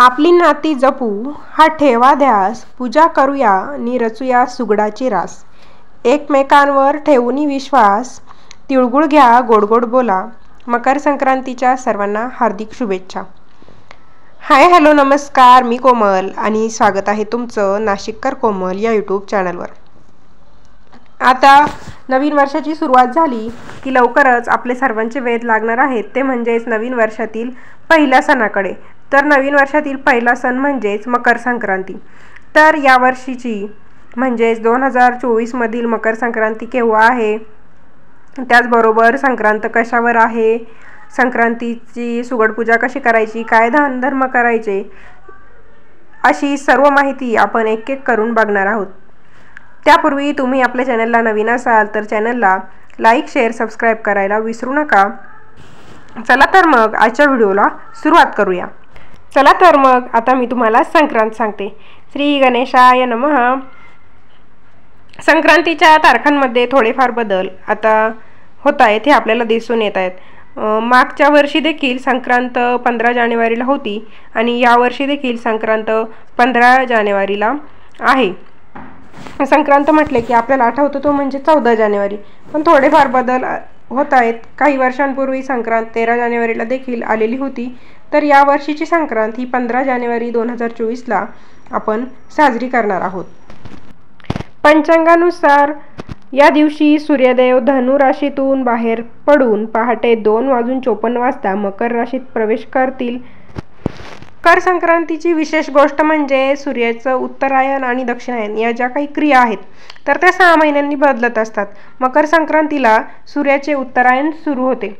आपली नाती जपू हा ठेवा ध्यास, पूजा करूया नि रचूया सुगडाची रास. एकमेकांवर ठेवूनी विश्वास, तिळगुळ घ्या गोड गोड बोला. मकर संक्रांतीच्या सर्वांना हार्दिक शुभेच्छा. हाय हॅलो नमस्कार, मी कोमल आणि स्वागत आहे तुमचं नाशिककर कोमल या यूट्यूब चॅनलवर. आता नवीन वर्षाची सुरुवात झाली की लवकरच आपले सर्वांचे वेध लागणार आहेत, ते म्हणजेच नवीन वर्षातील पहिल्या सणाकडे. तर नवीन वर्षातील पहिला सण म्हणजेच मकर संक्रांती. तर यावर्षीची म्हणजेच 2024 मधील मकर संक्रांती केव्हा आहे, त्याचबरोबर संक्रांत कशावर आहे, संक्रांतीची सुगडपूजा कशी करायची, काय दानधर्म करायचे, अशी सर्व माहिती आपण एक एक करून बघणार आहोत. त्यापूर्वी तुम्ही आपल्या चॅनलला नवीन असाल तर चॅनलला लाईक, शेअर, सबस्क्राईब करायला विसरू नका. चला तर मग आजच्या व्हिडिओला सुरुवात करूया. चला तर मग आता मी तुम्हाला संक्रांत सांगते. श्री गणेशाय नमः. संक्रांतीच्या तारखांमध्ये थोडेफार बदल आता होत आहेत, हे आपल्याला दिसून येत आहेत. मागच्या वर्षी देखील संक्रांत 15 जानेवारीला होती आणि यावर्षी देखील संक्रांत 15 जानेवारीला आहे. संक्रांत म्हटले की आपल्याला आठवतो तो म्हणजे 14 जानेवारी, पण थोडेफार बदल होत आहेत. काही वर्षांपूर्वी संक्रांत 13 जानेवारीला देखील आलेली होती, तर या वर्षीची संक्रांत ही 15 जानेवारी 2024ला आपण साजरी करणार आहोत. पंचांगानुसार या दिवशी सूर्यदेव धनु राशीतून बाहेर पडून पहाटे 2:54 मकर राशीत प्रवेश करतील. मकर संक्रांतीची विशेष गोष्ट म्हणजे सूर्याचं उत्तरायण आणि दक्षिणायन या ज्या काही क्रिया आहेत तर त्या 6 महिन्यांनी बदलत असतात. मकर संक्रांतीला सूर्याचे उत्तरायण सुरू होते.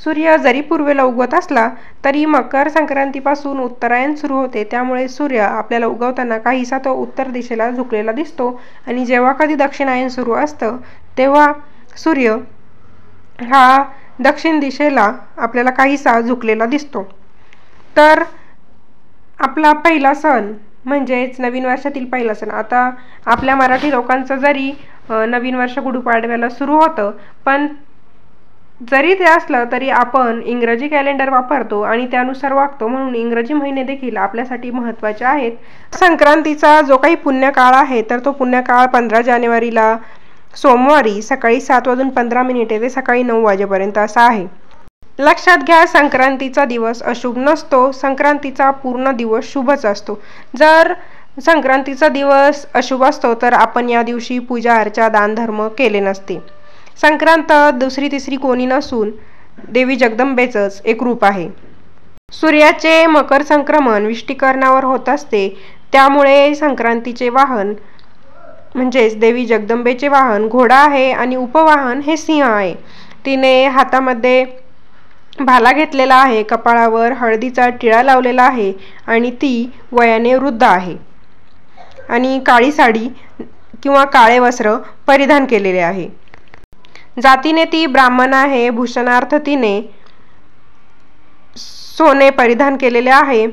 सूर्य जरी पूर्वेला उगवत असला तरी मकर संक्रांतीपासून उत्तरायण सुरू होते, त्यामुळे सूर्य आपल्याला उगवताना काहीसा तो उत्तर दिशेला झुकलेला दिसतो आणि जेव्हा कधी दक्षिणायन सुरू असतं तेव्हा सूर्य हा दक्षिण दिशेला आपल्याला काहीसा झुकलेला दिसतो. तर आपला पहिला सण म्हणजेच नवीन वर्षातील पहिला सण. आता आपल्या मराठी लोकांचं जरी नवीन वर्ष गुढीपाडव्याला सुरू होतं, पण जरी ते असलं तरी आपण इंग्रजी कॅलेंडर वापरतो आणि त्यानुसार वागतो, म्हणून इंग्रजी महिने देखील आपल्यासाठी महत्त्वाचे आहेत. संक्रांतीचा जो काही पुण्यकाळ आहे तर तो पुण्यकाळ 15 जानेवारीला सोमवारी सकाळी 7:15 ते सकाळी 9 वाजेपर्यंत असा आहे. लक्षात घ्या, संक्रांतीचा दिवस अशुभ नसतो, संक्रांतीचा पूर्ण दिवस शुभच असतो. जर संक्रांतीचा दिवस अशुभ असतो तर आपण या दिवशी पूजा अर्चा दानधर्म केले नसते. संक्रांत दुसरी तिसरी कोणी नसून देवी जगदंबेचंच एक रूप आहे. सूर्याचे मकर संक्रमण विष्टीकरणावर होत असते, त्यामुळे संक्रांतीचे वाहन म्हणजेच देवी जगदंबेचे वाहन घोडा आहे आणि उपवाहन हे सिंह आहे. तिने हातामध्ये भाला घेतलेला आहे, कपाळावर हळदीचा टिळा लावलेला आहे आणि ती वयाने वृद्ध आहे आणि काळी साडी किंवा काळे वस्त्र परिधान केलेले आहे. जातीने ती ब्राह्मण आहे. भूषणार्थ तिने सोने परिधान केलेले आहे.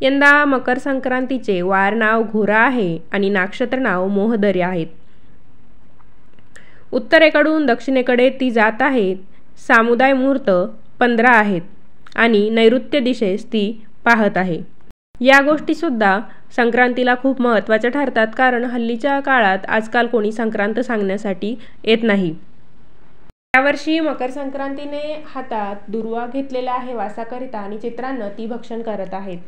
यंदा मकर संक्रांतीचे वार नाव घोरा आहे आणि नक्षत्र नाव मोहदरी आहेत. उत्तरेकडून दक्षिणेकडे ती जात आहे. सामुदाय मुहूर्त 15 आहेत आणि नैऋत्य दिशेस ती पाहत आहे. या गोष्टीसुद्धा संक्रांतीला खूप महत्त्वाच्या ठरतात, कारण हल्लीच्या काळात आजकाल कोणी संक्रांत सांगण्यासाठी येत नाही. यावर्षी मकर संक्रांतीने हातात दुर्वा घेतलेला आहे वासाकरिता आणि चित्रांना ती भक्षण करत आहेत.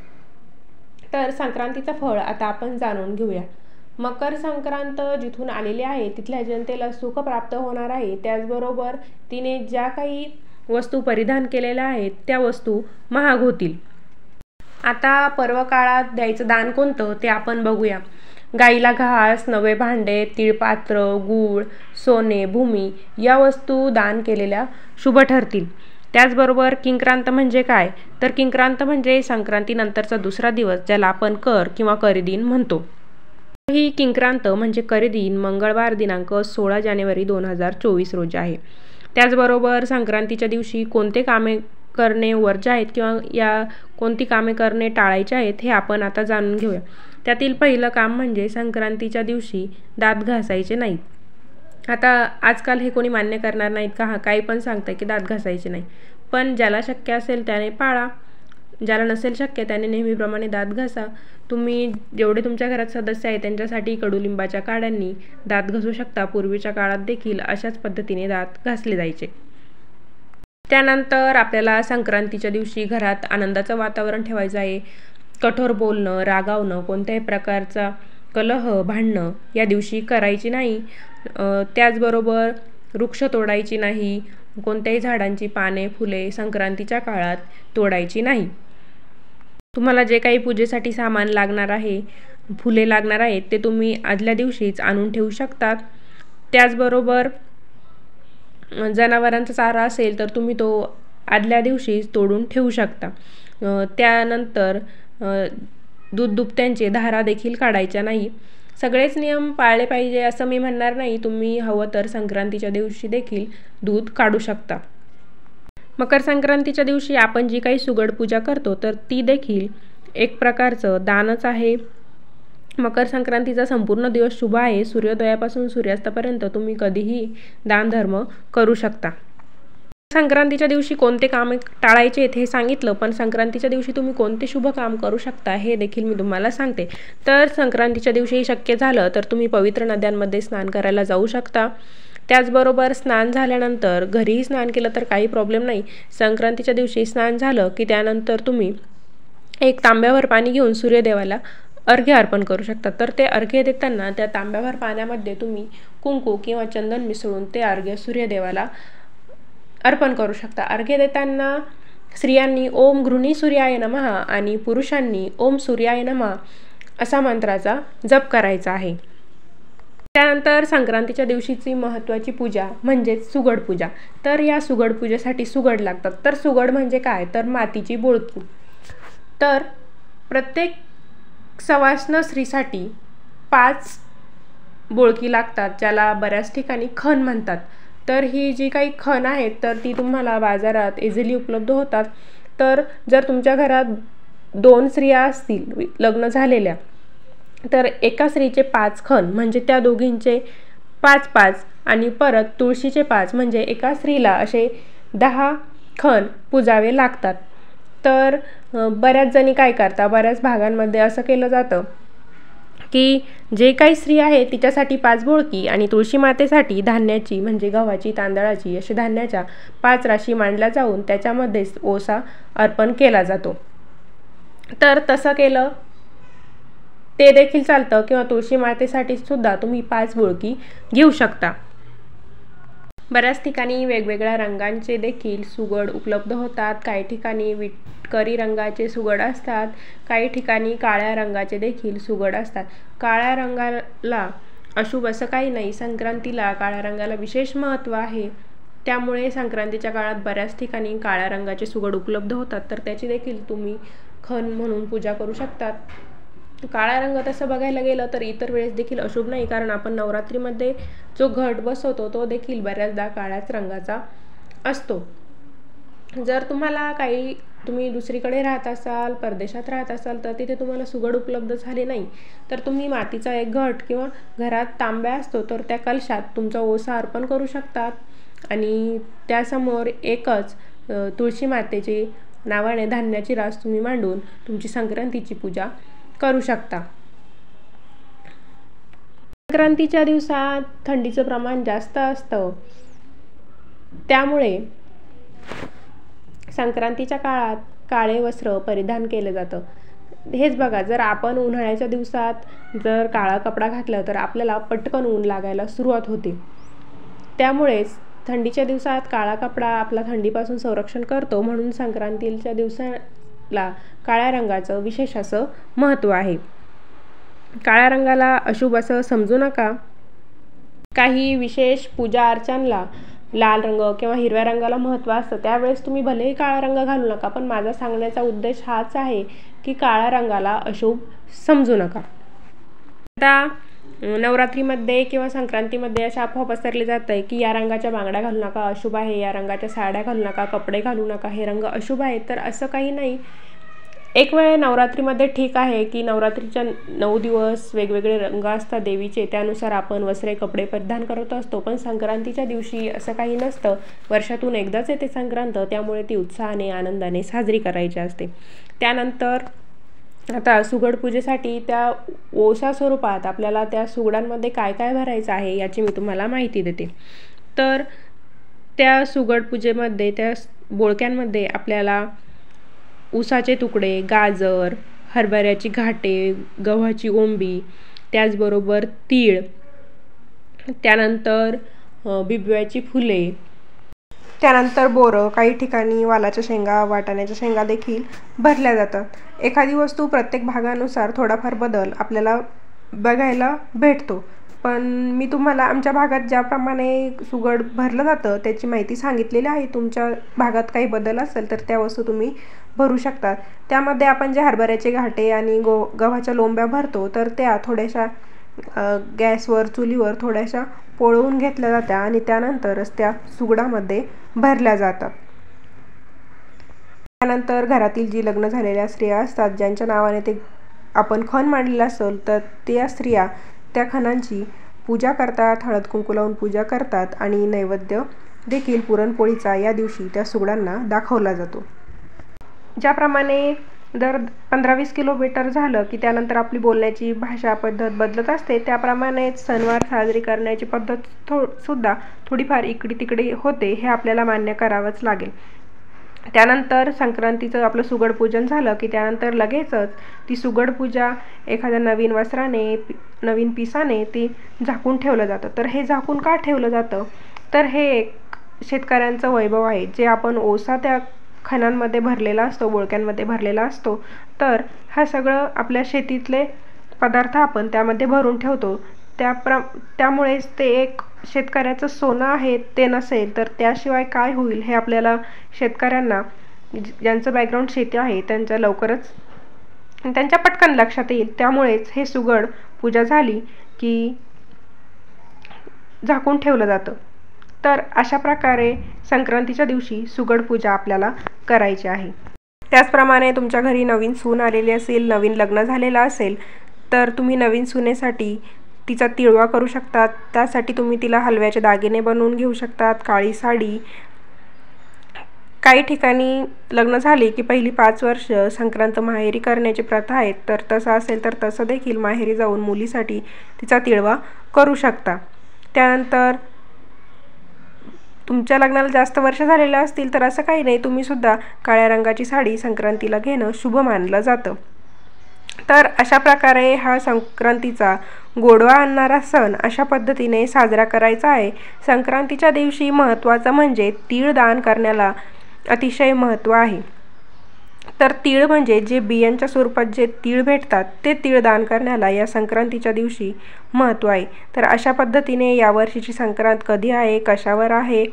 तर संक्रांतीचं फळ आता आपण जाणून घेऊया. मकर संक्रांत जिथून आलेली आहे तिथल्या जनतेला सुख प्राप्त होणार आहे. त्याचबरोबर तिने ज्या काही वस्तू परिधान केलेल्या आहेत त्या वस्तू महाग होतील. आता पर्व काळात द्यायचं दान कोणतं ते आपण बघूया. गाईला घास, नवे भांडे, तिळपात्र, गूळ, सोने, भूमी या वस्तू दान केलेल्या शुभ ठरतील. त्याचबरोबर किंक्रांत म्हणजे काय, तर किंक्रांत म्हणजे संक्रांतीनंतरचा दुसरा दिवस, ज्याला आपण कर किंवा करीदिन म्हणतो. ही किंक्रांत म्हणजे करीदिन मंगळवार दिनांक 16 जानेवारी 2024 रोजी आहे. त्याचबरोबर संक्रांतीच्या दिवशी कोणते कामे करणे वर्ज्य आहेत किंवा या कोणती कामे करणे टाळायचे आहेत हे आपण आता जाणून घेऊया. त्यातील पहिलं काम म्हणजे संक्रांतीच्या दिवशी दात घासायचे नाहीत. आता आजकाल हे कोणी मान्य करणार नाहीत का, काही पण सांगतं की दात घासायचे नाही, पण ज्याला शक्य असेल त्याने पाळा. ज्याला नसेल शक्य त्याने नेहमीप्रमाणे दात घासा. तुम्ही जेवढे तुमच्या घरात सदस्य आहेत त्यांच्यासाठी कडुलिंबाच्या काड्यांनी दात घासू शकता. पूर्वीच्या काळात देखील अशाच पद्धतीने दात घासले जायचे. त्यानंतर आपल्याला संक्रांतीच्या दिवशी घरात आनंदाचं वातावरण ठेवायचं आहे. कठोर बोलणं, रागावणं, कोणत्याही प्रकारचा कलह, भांडणं या दिवशी करायची नाही. त्याचबरोबर वृक्ष तोडायची नाही. कोणत्याही झाडांची पाने, फुले संक्रांतीच्या काळात तोडायची नाही. तुम्हाला जे काही पूजेसाठी सामान लागणार आहे, फुले लागणार आहेत ते तुम्ही आदल्या दिवशीच आणून ठेवू शकतात. त्याचबरोबर जनावरांचा चारा असेल तर तुम्ही तो आदल्या दिवशीच तोडून ठेवू शकता. त्यानंतर दूध दुभत्यांचे धारा देखील काढायच्या नाही. सगळेच नियम पाळले पाहिजे असं मी म्हणणार नाही. तुम्ही हवं तर संक्रांतीच्या दिवशी देखील दूध काढू शकता. मकर संक्रांतीच्या दिवशी आपण जी काही सुगड पूजा करतो तर ती देखील एक प्रकारचं दानच आहे. मकर संक्रांतीचा संपूर्ण दिवस शुभ आहे. सूर्योदयापासून सूर्यास्तापर्यंत तुम्ही कधीही दानधर्म करू शकता. संक्रांतीच्या दिवशी कोणते कामे टाळायचे हे सांगितलं, पण संक्रांतीच्या दिवशी तुम्ही कोणते शुभ काम करू शकता हे देखील मी तुम्हाला सांगते. तर संक्रांतीच्या दिवशी शक्य झालं तर तुम्ही पवित्र नद्यांमध्ये स्नान करायला जाऊ शकता. त्याचबरोबर स्नान झाल्यानंतर घरीही स्नान केलं तर काही प्रॉब्लेम नाही. संक्रांतीच्या दिवशी स्नान झालं की त्यानंतर तुम्ही एक तांब्यावर पाणी घेऊन सूर्यदेवाला अर्घ्य अर्पण करू शकता. तर ते अर्घ्य देताना त्या तांब्याभर पाण्यामध्ये तुम्ही कुंकू किंवा चंदन मिसळून ते अर्घ्य सूर्यदेवाला अर्पण करू शकता. अर्घ्य देताना स्त्रियांनी ओम गृहिणी सूर्याय नमः आणि पुरुषांनी ओम सूर्याय नमः असा मंत्राचा जप करायचा आहे. त्यानंतर संक्रांतीच्या दिवशीची महत्त्वाची पूजा म्हणजेच सुगड पूजा. तर या सुगड पूजेसाठी सुगड लागतात. तर सुगड म्हणजे काय, तर मातीची बोळकी. तर प्रत्येक सवाष्ण स्त्रीसाठी 5 बोळकी लागतात, ज्याला बऱ्याच ठिकाणी खण म्हणतात. तर ही जी काही खण आहेत तर ती तुम्हाला बाजारात इझिली उपलब्ध होतात. तर जर तुमच्या घरात 2 स्त्रिया असतील लग्न झालेल्या तर एका स्त्रीचे 5 खण म्हणजे त्या दोघींचे 5-5 आणि परत तुळशीचे 5 म्हणजे एका स्त्रीला असे 10 खण पुजावे लागतात. तर बऱ्याच जणी काय करतात, बऱ्याच भागांमध्ये असं केलं जातं की जे काही स्त्री आहे तिच्यासाठी 5 बोळकी आणि तुळशी मातेसाठी धान्याची म्हणजे गव्हाची, तांदळाची अशी धान्याच्या 5 राशी मांडल्या जाऊन त्याच्यामध्येच ओसा अर्पण केला जातो. तर तसं केलं ते देखील चालतं किंवा तुळशी मातेसाठी सुद्धा तुम्ही 5 बोळकी घेऊ शकता. बऱ्याच ठिकाणी वेगवेगळ्या रंगांचे देखील सुगड उपलब्ध होतात. काही ठिकाणी विटकरी रंगाचे सुगड असतात, काही ठिकाणी काळ्या रंगाचे देखील सुगड असतात. काळ्या रंगाला अशुभ असं काही नाही. संक्रांतीला काळ्या रंगाला विशेष महत्त्व आहे. त्यामुळे संक्रांतीच्या काळात बऱ्याच ठिकाणी काळ्या रंगाचे सुगड उपलब्ध होतात. तर त्याची देखील तुम्ही खण म्हणून पूजा करू शकतात. काळा रंग तसं बघायला गेलं तर इतर वेळेस देखील अशुभ नाही, कारण आपण नवरात्रीमध्ये जो घट बसवतो तो देखील बऱ्याचदा काळ्याच रंगाचा असतो. जर तुम्हाला तुम्ही दुसरीकडे राहत असाल, परदेशात राहत असाल तर तिथे तुम्हाला सुगड उपलब्ध झाले नाही तर तुम्ही मातीचा एक घट किंवा घरात तांब्या असतो तर त्या कलशात तुमचा ओसा अर्पण करू शकतात आणि त्यासमोर एकच तुळशी मातेची नावाने धान्याची रास तुम्ही मांडून तुमची संक्रांतीची पूजा करू शकता. संक्रांतीच्या दिवसात थंडीचं प्रमाण जास्त असतं, त्यामुळे संक्रांतीच्या काळात काळे वस्त्र परिधान केलं जातं. हेच बघा, जर आपण उन्हाळ्याच्या दिवसात जर काळा कपडा घातला तर आपल्याला पटकन ऊन लागायला सुरुवात होते. त्यामुळेच थंडीच्या दिवसात काळा कपडा आपला थंडीपासून संरक्षण करतो. म्हणून संक्रांतीच्या दिवसाला काळ्या रंगाचं विशेष असं महत्त्व आहे. काळ्या रंगाला अशुभ असं समजू नका. काही विशेष पूजा अर्चनला लाल रंग किंवा हिरव्या रंगाला महत्त्व असतं, त्यावेळेस तुम्ही भलेही काळा रंग घालू नका. पण माझा सांगण्याचा उद्देश हाच आहे की काळ्या रंगाला अशुभ समजू नका. आता नवरात्रीमध्ये किंवा संक्रांतीमध्ये अशा अफवा पसरली जात आहे की या रंगाच्या बांगड्या घालू नका, अशुभ आहे. या रंगाच्या साड्या घालू नका, कपडे घालू नका, हे रंग अशुभ आहेत. तर असं काही नाही. एक वेळ नवरात्रीमध्ये ठीक आहे की नवरात्रीच्या 9 दिवस वेगवेगळे रंग असतात देवीचे, त्यानुसार आपण वस्त्रे कपडे परिधान करत असतो. पण संक्रांतीच्या दिवशी असं काही नसतं. वर्षातून एकदाच येते संक्रांत, त्यामुळे ती उत्साहाने आनंदाने साजरी करायची असते. त्यानंतर आता सुगड पूजेसाठी त्या ओसा स्वरूपात आपल्याला त्या सुगडांमध्ये काय काय भरायचं आहे याची मी तुम्हाला माहिती देते. तर त्या सुगड पूजेमध्ये त्या बोळक्यांमध्ये आपल्याला ऊसाचे तुकडे, गाजर, हरभऱ्याची घाटे, गव्हाची ओंबी, त्याचबरोबर तीळ, त्यानंतर बिब्याची फुले, त्यानंतर बोरं, काही ठिकाणी वालाच्या शेंगा, वाटाण्याच्या शेंगा देखील भरल्या जातात. एखादी वस्तू प्रत्येक भागानुसार थोडाफार बदल आपल्याला बघायला भेटतो. पण मी तुम्हाला आमच्या भागात ज्याप्रमाणे सुगड भरलं जातं त्याची माहिती सांगितलेली आहे. तुमच्या भागात काही बदल असेल तर त्या वस्तू तुम्ही भरू शकतात. त्यामध्ये आपण जे हरभऱ्याचे घाटे आणि गव्हाच्या लोंब्या भरतो तर त्या थोड्याशा गॅसवर, चुलीवर थोड्याशा पोळवून घेतल्या जात्या आणि त्यानंतरच त्या सुगडामध्ये भरल्या जातात. त्यानंतर घरातील जी लग्न झालेल्या स्त्रिया असतात, ज्यांच्या नावाने ते आपण खण मांडलेला असेल, तर त्या स्त्रिया त्या खणांची पूजा करतात, हळद कुंकू लावून पूजा करतात आणि नैवेद्य देखील पुरणपोळीचा या दिवशी त्या सुगडांना दाखवला जातो. ज्याप्रमाणे दर 15-20 किलोमीटर झालं की त्यानंतर आपली बोलण्याची भाषा पद्धत बदलत असते, त्याप्रमाणेच सणवार साजरी करण्याची पद्धत सुद्धा थोडीफार इकडे तिकडे होते, हे आपल्याला मान्य करावंच लागेल. त्यानंतर संक्रांतीचं आपलं सुगड पूजन झालं की त्यानंतर लगेचच ती सुगड पूजा एखाद्या नवीन वस्त्राने, नवीन पिसाने ती झाकून ठेवलं जातं. तर हे झाकून का ठेवलं जातं, तर हे एक शेतकऱ्यांचं वैभव आहे. जे आपण ओसा त्या खणांमध्ये भरलेला असतो, बोळक्यांमध्ये भरलेला असतो, तर हा सगळं आपल्या शेतीतले पदार्थ आपण त्यामध्ये भरून ठेवतो. त्यामुळेच ते एक शेतकऱ्याचं सोनं आहे. ते नसेल तर त्याशिवाय काय होईल हे आपल्याला शेतकऱ्यांना, ज्यांचं बॅकग्राऊंड शेती आहे, त्यांच्या पटकन लक्षात येईल. त्यामुळेच हे सुगड पूजा झाली की झाकून ठेवलं जातं. तर अशा प्रकारे संक्रांतीच्या दिवशी सुगड पूजा आपल्याला करायची आहे. त्याचप्रमाणे तुमच्या घरी नवीन सून आलेली असेल, नवीन लग्न झालेलं असेल, तर तुम्ही नवीन सुनेसाठी तिचा तिळवा करू शकतात. त्यासाठी तुम्ही तिला हलव्याचे दागिने बनवून घेऊ शकतात, काळी साडी. काही ठिकाणी लग्न झाले की पहिली 5 वर्ष संक्रांत माहेरी करण्याची प्रथा आहे. तर तसं असेल तर तसं देखील माहेरी जाऊन मुलीसाठी तिचा तिळवा करू शकता. त्यानंतर तुमच्या लग्नाला जास्त वर्ष झालेलं असतील तर असं काही नाही, तुम्ही सुद्धा काळ्या रंगाची साडी संक्रांतीला घेणं शुभ मानलं जातं. तर अशा प्रकारे हा संक्रांतीचा गोडवा आणणारा सण अशा पद्धतीने साजरा करायचा आहे. संक्रांतीच्या दिवशी महत्त्वाचं म्हणजे तीळ दान करण्याला अतिशय महत्त्व आहे. तर तीळ म्हणजे जे बियांच्या स्वरूपात जे तीळ भेटतात ते तीळ दान करण्याला या संक्रांतीच्या दिवशी महत्त्व आहे. तर अशा पद्धतीने यावर्षीची संक्रांत कधी आहे, कशावर आहे,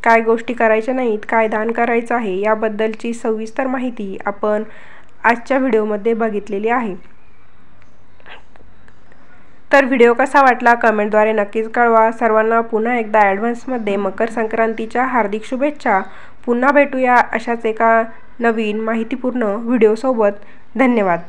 काय गोष्टी करायच्या नाहीत, काय दान करायचं आहे याबद्दलची सविस्तर माहिती आपण आजच्या व्हिडिओमध्ये बघितलेली आहे. तर व्हिडिओ कसा वाटला कमेंटद्वारे नक्कीच कळवा. सर्वांना पुन्हा एकदा ॲडव्हान्समध्ये मकर संक्रांतीच्या हार्दिक शुभेच्छा. पुन्हा भेटूया अशाच एका नवीन माहितीपूर्ण व्हिडिओसोबत. धन्यवाद.